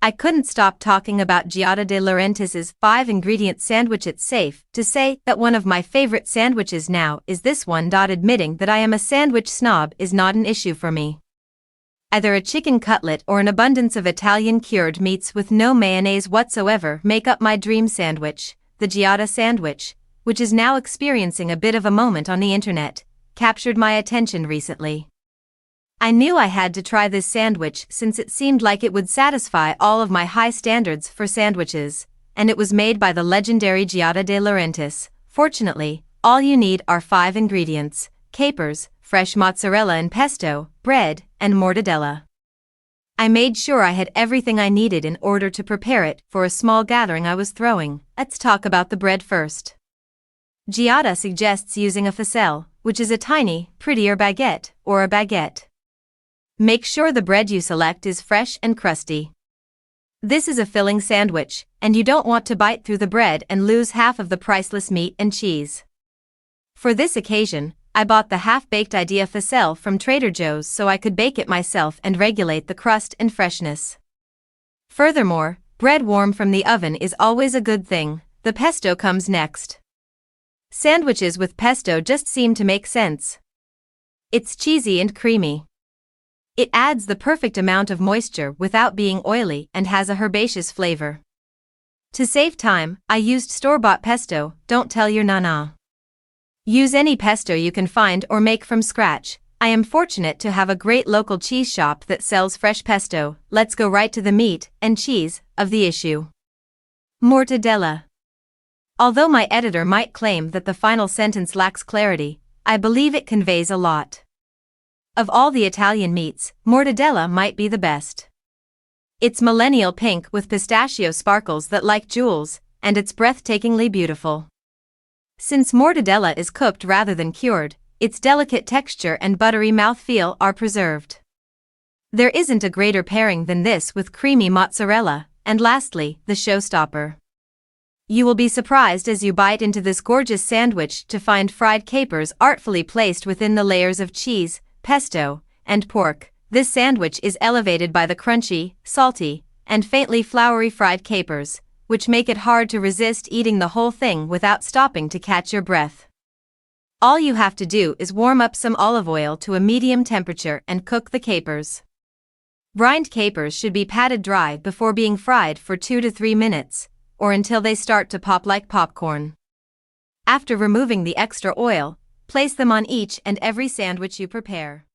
I couldn't stop talking about Giada De Laurentiis' 5-ingredient sandwich. It's safe to say that one of my favorite sandwiches now is this one. Admitting that I am a sandwich snob is not an issue for me. Either a chicken cutlet or an abundance of Italian cured meats with no mayonnaise whatsoever make up my dream sandwich. The Giada sandwich, which is now experiencing a bit of a moment on the internet, captured my attention recently. I knew I had to try this sandwich since it seemed like it would satisfy all of my high standards for sandwiches, and it was made by the legendary Giada De Laurentiis. Fortunately, all you need are 5 ingredients: capers, fresh mozzarella and pesto, bread, and mortadella. I made sure I had everything I needed in order to prepare it for a small gathering I was throwing. Let's talk about the bread first. Giada suggests using a ficelle, which is a tiny, prettier baguette, or a baguette. Make sure the bread you select is fresh and crusty. This is a filling sandwich, and you don't want to bite through the bread and lose half of the priceless meat and cheese. For this occasion, I bought the half-baked idea ficelle from Trader Joe's so I could bake it myself and regulate the crust and freshness. Furthermore, bread warm from the oven is always a good thing. The pesto comes next. Sandwiches with pesto just seem to make sense. It's cheesy and creamy. It adds the perfect amount of moisture without being oily and has a herbaceous flavor. To save time, I used store-bought pesto. Don't tell your nana. Use any pesto you can find or make from scratch. I am fortunate to have a great local cheese shop that sells fresh pesto. Let's go right to the meat and cheese of the issue. Mortadella. Although my editor might claim that the final sentence lacks clarity, I believe it conveys a lot. Of all the Italian meats, mortadella might be the best. It's millennial pink with pistachio sparkles that like jewels, and it's breathtakingly beautiful. Since mortadella is cooked rather than cured, its delicate texture and buttery mouthfeel are preserved. There isn't a greater pairing than this with creamy mozzarella, and lastly, the showstopper. You will be surprised as you bite into this gorgeous sandwich to find fried capers artfully placed within the layers of cheese, pesto, and pork. This sandwich is elevated by the crunchy, salty, and faintly floury fried capers, which make it hard to resist eating the whole thing without stopping to catch your breath. All you have to do is warm up some olive oil to a medium temperature and cook the capers. Brined capers should be patted dry before being fried for 2 to 3 minutes, or until they start to pop like popcorn. After removing the extra oil, place them on each and every sandwich you prepare.